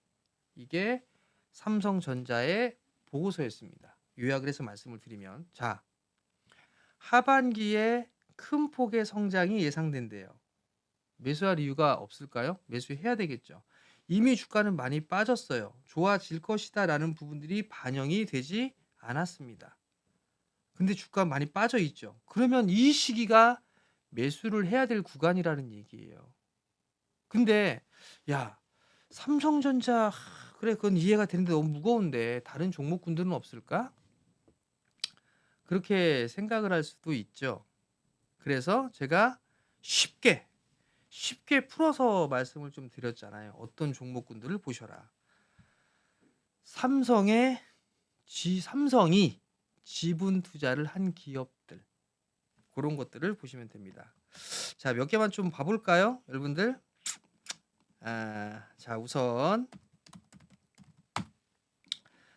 이게 삼성전자의 보고서였습니다. 요약을 해서 말씀을 드리면 자, 하반기에 큰 폭의 성장이 예상된대요. 매수할 이유가 없을까요? 매수해야 되겠죠. 이미 주가는 많이 빠졌어요. 좋아질 것이다 라는 부분들이 반영이 되지 않았습니다. 근데 주가 많이 빠져 있죠. 그러면 이 시기가 매수를 해야 될 구간이라는 얘기예요. 근데 야, 삼성전자 그래 그건 이해가 되는데 너무 무거운데 다른 종목군들은 없을까? 그렇게 생각을 할 수도 있죠. 그래서 제가 쉽게 풀어서 말씀을 좀 드렸잖아요. 어떤 종목군들을 보셔라. 삼성이 지분 투자를 한 기업들 그런 것들을 보시면 됩니다. 자, 몇 개만 좀 봐볼까요, 여러분들? 자, 우선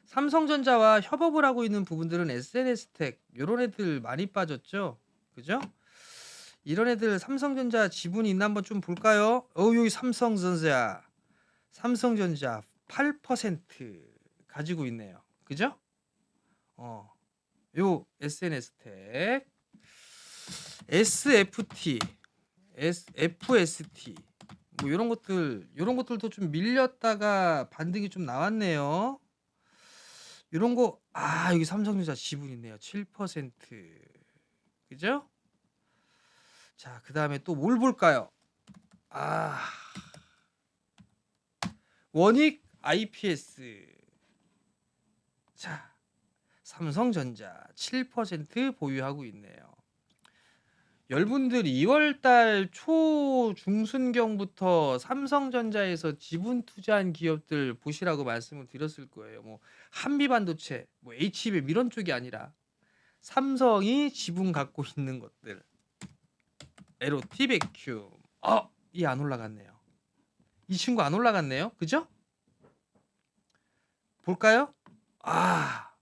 삼성전자와 협업을 하고 있는 부분들은 SNS텍 이런 애들 많이 빠졌죠, 그죠? 이런 애들 삼성전자 지분이 있나 한번 좀 볼까요? 여기 삼성전자 8% 가지고 있네요, 그죠? 요 SNS텍, SFT, FST 뭐 이런 것들도 좀 밀렸다가 반등이 좀 나왔네요. 이런 거 여기 삼성전자 지분 있네요. 7%. 그죠? 자, 그다음에 또 뭘 볼까요? 원익 IPS. 자, 삼성전자 7% 보유하고 있네요. 여러분들 2월달 초 중순경부터 삼성전자에서 지분 투자한 기업들 보시라고 말씀을 드렸을 거예요. 뭐 한미반도체, 뭐 HBM 이런 쪽이 아니라 삼성이 지분 갖고 있는 것들. LOT 베큐. 이 안 올라갔네요. 이 친구 안 올라갔네요. 그죠? 볼까요?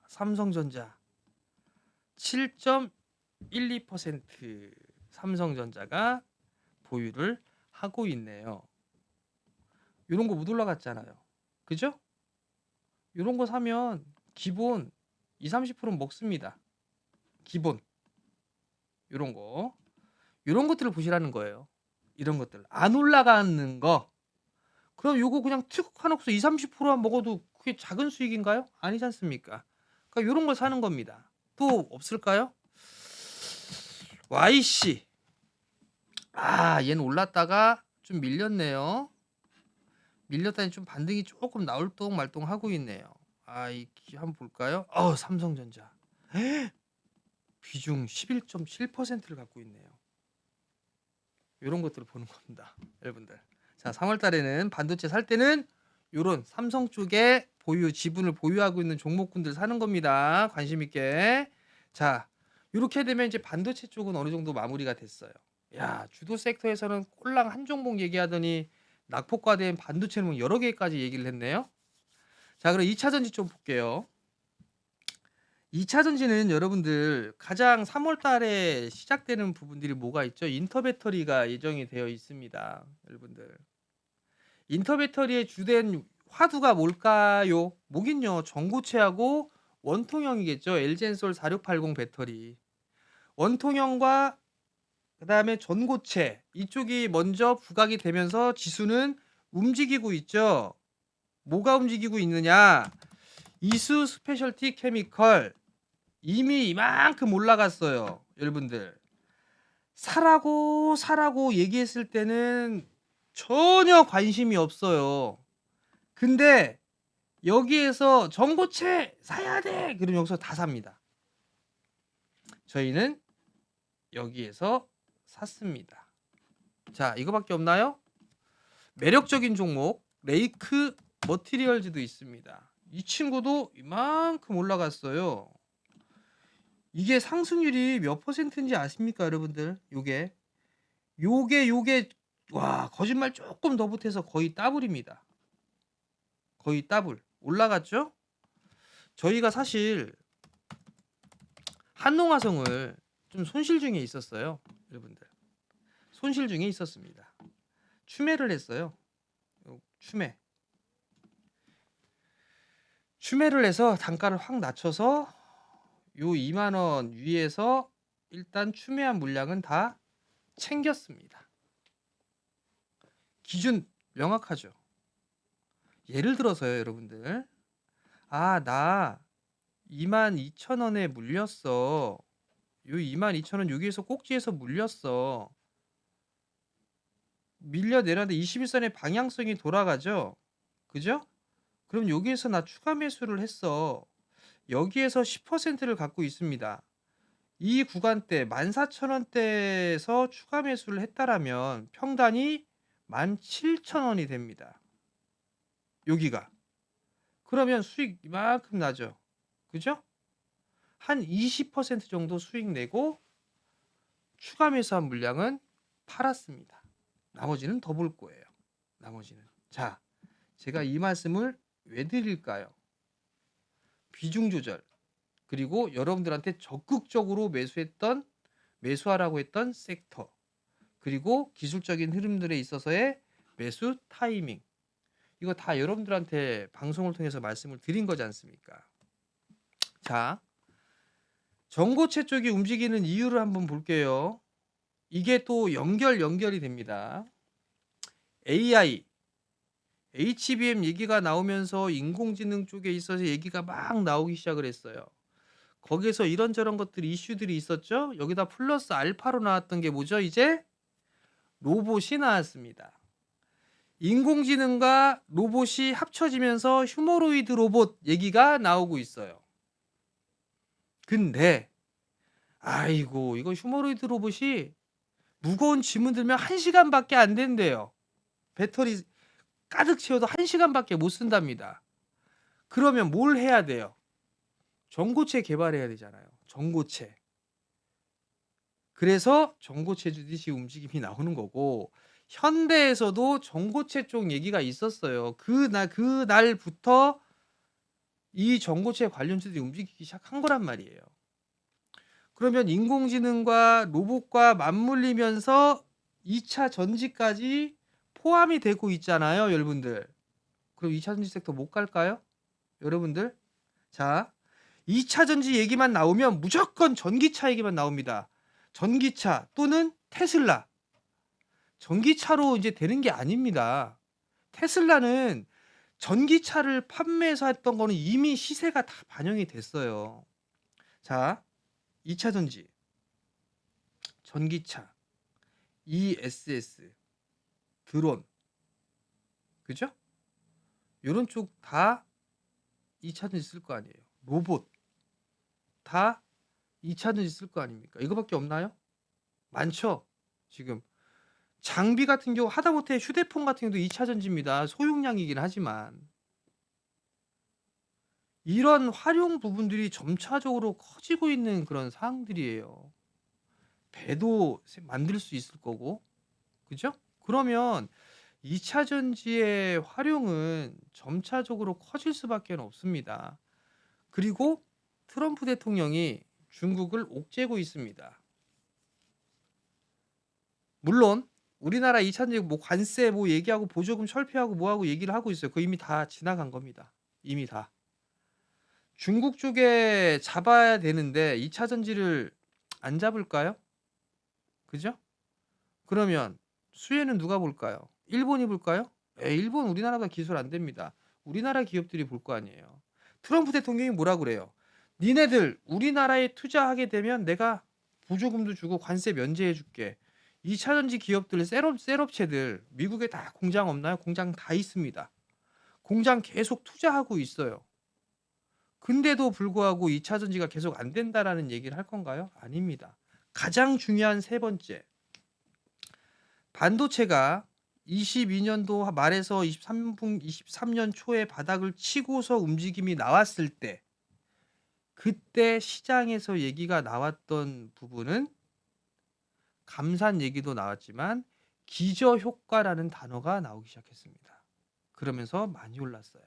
삼성전자 7.12% 삼성전자가 보유를 하고 있네요. 이런 거 못 올라갔잖아요. 그죠? 이런 거 사면 기본 20-30%는 먹습니다. 기본. 이런 거. 이런 것들을 보시라는 거예요. 이런 것들. 안 올라가는 거. 그럼 요거 그냥 툭 하놓고서 20-30%만 먹어도 그게 작은 수익인가요? 아니지 않습니까? 그러니까 이런 걸 사는 겁니다. 또 없을까요? YC. 얘는 올랐다가 좀 밀렸네요. 밀렸다니 좀 반등이 조금 나올똥 말똥 하고 있네요. 한번 볼까요? 삼성전자. 비중 11.7%를 갖고 있네요. 이런 것들을 보는 겁니다, 여러분들. 자, 3월 달에는 반도체 살 때는 요런 삼성 쪽에 지분을 보유하고 있는 종목군들 사는 겁니다. 관심 있게. 자, 이렇게 되면 이제 반도체 쪽은 어느 정도 마무리가 됐어요. 야, 주도 섹터에서는 꼴랑 한 종목 얘기하더니 낙폭과대인 반도체는 여러 개까지 얘기를 했네요. 자, 그럼 2차 전지 좀 볼게요. 2차 전지는 여러분들 가장 3월 달에 시작되는 부분들이 뭐가 있죠? 인터배터리가 예정이 되어 있습니다. 여러분들. 인터배터리의 주된 화두가 뭘까요? 뭐긴요. 전고체하고 원통형이겠죠. LG엔솔 4680 배터리. 원통형과 그다음에 전고체 이쪽이 먼저 부각이 되면서 지수는 움직이고 있죠. 뭐가 움직이고 있느냐? 이수 스페셜티 케미컬 이미 이만큼 올라갔어요. 여러분들. 사라고 얘기했을 때는 전혀 관심이 없어요. 근데 여기에서 전고체 사야 돼. 그럼 여기서 다 삽니다. 저희는 여기에서 샀습니다. 자, 이거밖에 없나요? 매력적인 종목 레이크 머티리얼즈도 있습니다. 이 친구도 이만큼 올라갔어요. 이게 상승률이 몇 %인지 아십니까, 여러분들? 요게 와, 거짓말 조금 더 보태서 거의 더블입니다. 거의 더블. 올라갔죠? 저희가 사실 한농화성을 좀 손실 중에 있었어요, 여러분들. 손실 중에 있었습니다. 추매를 했어요. 추매를 해서 단가를 확 낮춰서 요 2만 원 위에서 일단 추매한 물량은 다 챙겼습니다. 기준 명확하죠. 예를 들어서요, 여러분들. 나 22,000원에 물렸어. 요 22,000원 여기에서 꼭지에서 물렸어. 밀려 내렸는데 21선의 방향성이 돌아가죠. 그죠? 그럼 여기에서 나 추가 매수를 했어. 여기에서 10%를 갖고 있습니다. 이 구간대 14,000원대에서 추가 매수를 했다라면 평단이 17,000원이 됩니다. 여기가. 그러면 수익 이만큼 나죠. 그죠? 한 20% 정도 수익 내고 추가 매수한 물량은 팔았습니다. 나머지는 더 볼 거예요. 나머지는. 자, 제가 이 말씀을 왜 드릴까요? 비중 조절. 그리고 여러분들한테 적극적으로 매수하라고 했던 섹터. 그리고 기술적인 흐름들에 있어서의 매수 타이밍. 이거 다 여러분들한테 방송을 통해서 말씀을 드린 거지 않습니까? 자, 전고체 쪽이 움직이는 이유를 한번 볼게요. 이게 또 연결이 됩니다. AI, HBM 얘기가 나오면서 인공지능 쪽에 있어서 얘기가 막 나오기 시작을 했어요. 거기에서 이런저런 이슈들이 있었죠. 여기다 플러스 알파로 나왔던 게 뭐죠? 이제 로봇이 나왔습니다. 인공지능과 로봇이 합쳐지면서 휴머노이드 로봇 얘기가 나오고 있어요. 근데 이거 휴머노이드 로봇이 무거운 짐을 들면 1시간밖에 안 된대요. 배터리 가득 채워도 1시간밖에 못 쓴답니다. 그러면 뭘 해야 돼요? 전고체 개발해야 되잖아요. 전고체. 그래서 전고체 주듯이 움직임이 나오는 거고, 현대에서도 전고체 쪽 얘기가 있었어요. 그날부터 이 전고체 관련주들이 움직이기 시작한 거란 말이에요. 그러면 인공지능과 로봇과 맞물리면서 2차 전지까지 포함이 되고 있잖아요, 여러분들. 그럼 2차 전지 섹터 못 갈까요? 여러분들? 자, 2차 전지 얘기만 나오면 무조건 전기차 얘기만 나옵니다. 전기차 또는 테슬라. 전기차로 이제 되는 게 아닙니다. 테슬라는 전기차를 판매해서 했던 거는 이미 시세가 다 반영이 됐어요. 자, 2차 전지, 전기차, ESS, 드론, 그죠? 이런 쪽 다 2차 전지 쓸 거 아니에요. 로봇 다 2차 전지 쓸 거 아닙니까? 이거밖에 없나요? 많죠. 지금 장비 같은 경우 하다못해 휴대폰 같은 경우도 2차 전지입니다. 소용량이긴 하지만 이런 활용 부분들이 점차적으로 커지고 있는 그런 사항들이에요. 배도 만들 수 있을 거고, 그죠? 그러면 2차 전지의 활용은 점차적으로 커질 수밖에 없습니다. 그리고 트럼프 대통령이 중국을 옥죄고 있습니다. 물론 우리나라 2차 전지 뭐 관세 뭐 얘기하고 보조금 철폐하고 뭐하고 얘기를 하고 있어요. 그거 이미 다 지나간 겁니다. 이미 다. 중국 쪽에 잡아야 되는데 2차 전지를 안 잡을까요? 그죠? 그러면 수혜는 누가 볼까요? 일본이 볼까요? 일본 우리나라보다 기술 안 됩니다. 우리나라 기업들이 볼 거 아니에요. 트럼프 대통령이 뭐라 그래요? 니네들 우리나라에 투자하게 되면 내가 보조금도 주고 관세 면제해 줄게. 2차 전지 기업들 셀업체들 미국에 다 공장 없나요? 공장 다 있습니다. 공장 계속 투자하고 있어요. 근데도 불구하고 2차 전지가 계속 안 된다라는 얘기를 할 건가요? 아닙니다. 가장 중요한 세 번째. 반도체가 22년도 말에서 23년 초에 바닥을 치고서 움직임이 나왔을 때 그때 시장에서 얘기가 나왔던 부분은 감산 얘기도 나왔지만 기저효과라는 단어가 나오기 시작했습니다. 그러면서 많이 올랐어요.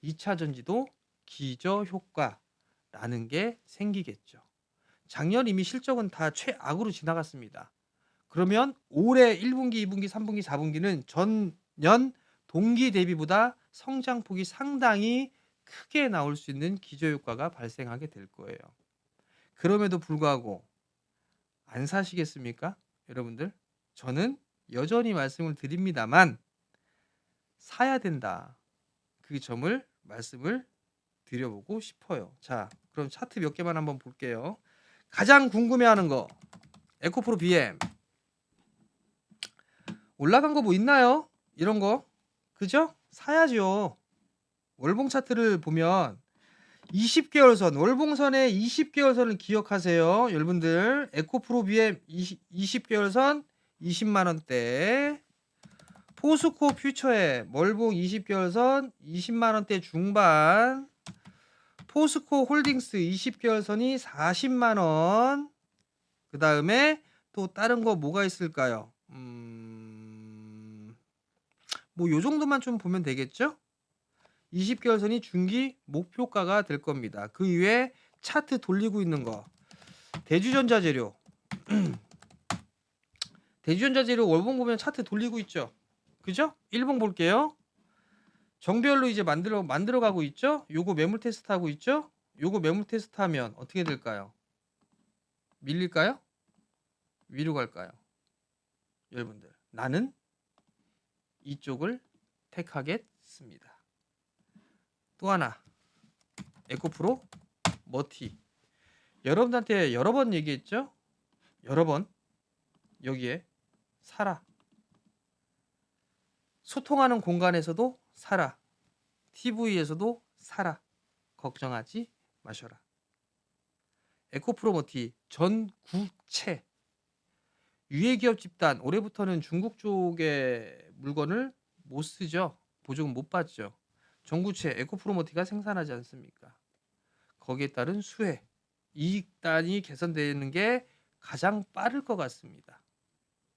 2차 전지도 기저효과라는 게 생기겠죠. 작년 이미 실적은 다 최악으로 지나갔습니다. 그러면 올해 1분기, 2분기, 3분기, 4분기는 전년 동기 대비보다 성장폭이 상당히 크게 나올 수 있는 기저효과가 발생하게 될 거예요. 그럼에도 불구하고 안 사시겠습니까? 여러분들? 저는 여전히 말씀을 드립니다만 사야 된다. 그 점을 말씀을 드려보고 싶어요. 자, 그럼 차트 몇 개만 한번 볼게요. 가장 궁금해하는 거 에코프로 BM 올라간 거 뭐 있나요? 이런 거 그죠? 사야죠. 월봉 차트를 보면 20개월 선 월봉선의 20개월 선을 기억하세요. 여러분들 에코프로 BM 20개월 선 20만 원대 포스코 퓨처의 월봉 20개월 선 20만 원대 중반 포스코 홀딩스 20개월 선이 40만 원. 그 다음에 또 다른 거 뭐가 있을까요? 뭐 요 정도만 좀 보면 되겠죠? 20개월 선이 중기 목표가가 될 겁니다. 그 이외에 차트 돌리고 있는 거 대주전자재료 대주전자재료 월봉 보면 차트 돌리고 있죠. 그죠? 1봉 볼게요. 정배열로 이제 만들어 가고 있죠. 요거 매물 테스트 하고 있죠. 요거 매물 테스트 하면 어떻게 될까요? 밀릴까요? 위로 갈까요? 여러분들 나는 이쪽을 택하겠습니다. 또 하나 에코프로 머티 여러분한테 여러 번 얘기했죠? 여러 번 여기에 사라. 소통하는 공간에서도 사라. TV에서도 사라. 걱정하지 마셔라. 에코프로머티 전구체 유해기업 집단 올해부터는 중국 쪽의 물건을 못 쓰죠. 보조금 못 받죠. 전구체 에코프로머티가 생산하지 않습니까? 거기에 따른 수혜 이익단이 개선되는 게 가장 빠를 것 같습니다.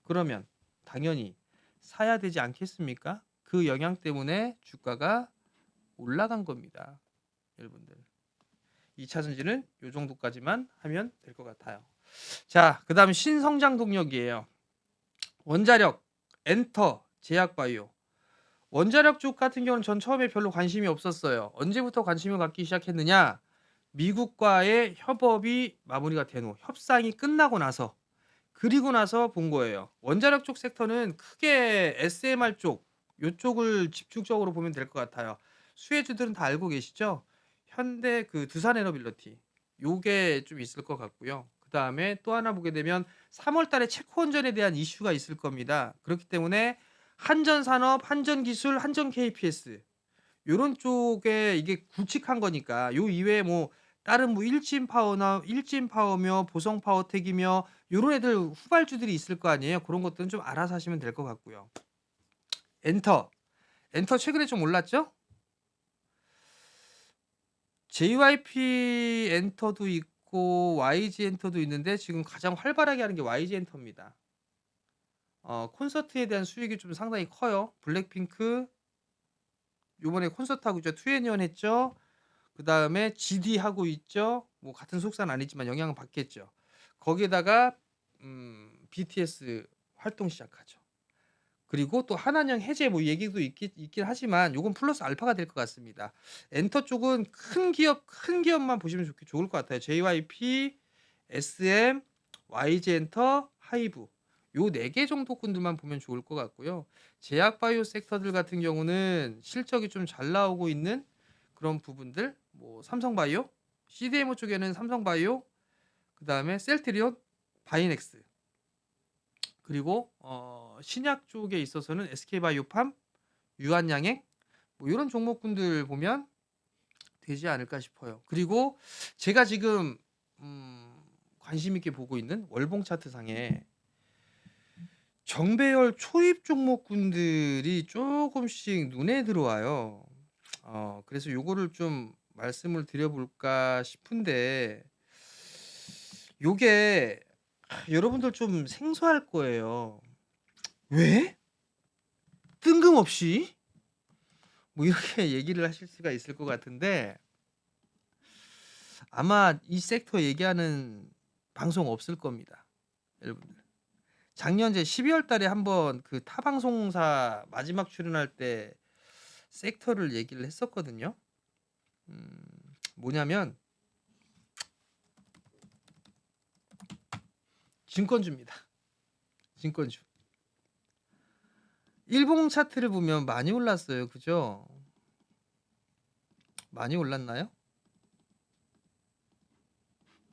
그러면 당연히 사야 되지 않겠습니까? 그 영향 때문에 주가가 올라간 겁니다. 여러분들 2차 전지는 요 정도까지만 하면 될 것 같아요. 자, 그다음 신성장 동력이에요. 원자력, 엔터, 제약바이오. 원자력 쪽 같은 경우는 전 처음에 별로 관심이 없었어요. 언제부터 관심을 갖기 시작했느냐? 미국과의 협업이 마무리가 된 후, 협상이 끝나고 나서, 그리고 나서 본 거예요. 원자력 쪽 섹터는 크게 SMR 쪽, 요쪽을 집중적으로 보면 될 것 같아요. 수혜주들은 다 알고 계시죠? 현대 그 두산에너빌리티, 요게 좀 있을 것 같고요. 그 다음에 또 하나 보게 되면 3월 달에 체코원전에 대한 이슈가 있을 겁니다. 그렇기 때문에 한전산업, 한전기술, 한전 KPS 요런 쪽에 이게 굵직한 거니까 요 이외에 뭐 다른 뭐 일진파워나 일진파워며 보성파워텍이며 요런 애들 후발주들이 있을 거 아니에요. 그런 것들은 좀 알아서 하시면 될 것 같고요. 엔터. 엔터 최근에 좀 올랐죠? JYP 엔터도 있고 YG 엔터도 있는데 지금 가장 활발하게 하는 게 YG 엔터입니다. 콘서트에 대한 수익이 좀 상당히 커요. 블랙핑크 요번에 콘서트하고 있죠. 2NE1 했죠. 그 다음에 GD 하고 있죠. 뭐 같은 속사는 아니지만 영향을 받겠죠. 거기에다가 BTS 활동 시작하죠. 그리고 또 한한령 해제 뭐 얘기도 있긴 하지만 요건 플러스 알파가 될 것 같습니다. 엔터 쪽은 큰 기업만 보시면 좋을 것 같아요. JYP, SM, YG 엔터, 하이브 요 4개 정도 군들만 보면 좋을 것 같고요. 제약바이오 섹터들 같은 경우는 실적이 좀 잘 나오고 있는 그런 부분들, 뭐 삼성바이오, CDMO 쪽에는 삼성바이오, 그 다음에 셀트리온, 바이넥스, 그리고 신약 쪽에 있어서는 SK바이오팜, 유한양행 뭐 이런 종목군들 보면 되지 않을까 싶어요. 그리고 제가 지금 관심 있게 보고 있는 월봉 차트 상에 정배열 초입 종목군들이 조금씩 눈에 들어와요. 그래서 요거를 좀 말씀을 드려볼까 싶은데 요게 여러분들 좀 생소할 거예요. 왜? 뜬금없이? 뭐 이렇게 얘기를 하실 수가 있을 것 같은데 아마 이 섹터 얘기하는 방송 없을 겁니다. 여러분들. 작년 제 12월 달에 한번 그 타 방송사 마지막 출연할 때 섹터를 얘기를 했었거든요. 뭐냐면 증권주입니다. 증권주. 일봉 차트를 보면 많이 올랐어요. 그죠? 많이 올랐나요?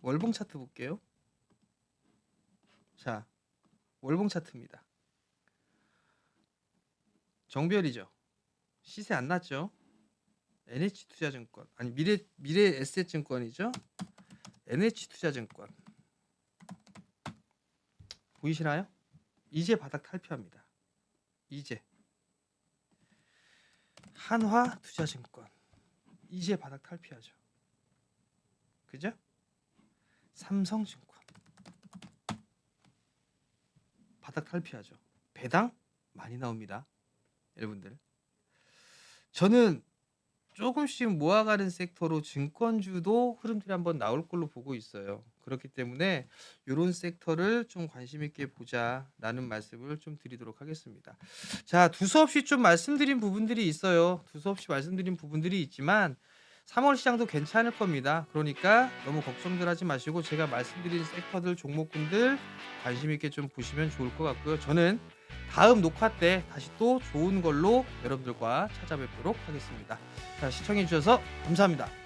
월봉 차트 볼게요. 자, 월봉 차트입니다. 정별이죠. 시세 안 났죠? NH투자증권 아니 미래 에셋증권이죠. NH투자증권 보이시나요? 이제 바닥 탈피합니다. 이제 한화투자증권 이제 바닥 탈피하죠. 그죠? 삼성증권 바닥 탈피하죠. 배당 많이 나옵니다. 여러분들 저는 조금씩 모아가는 섹터로 증권주도 흐름들이 한번 나올 걸로 보고 있어요. 그렇기 때문에 이런 섹터를 좀 관심 있게 보자라는 말씀을 좀 드리도록 하겠습니다. 자, 두서없이 좀 말씀드린 부분들이 있어요. 두서없이 말씀드린 부분들이 있지만 3월 시장도 괜찮을 겁니다. 그러니까 너무 걱정들 하지 마시고 제가 말씀드린 섹터들 종목군들 관심 있게 좀 보시면 좋을 것 같고요. 저는 다음 녹화 때 다시 또 좋은 걸로 여러분들과 찾아뵙도록 하겠습니다. 자, 시청해 주셔서 감사합니다.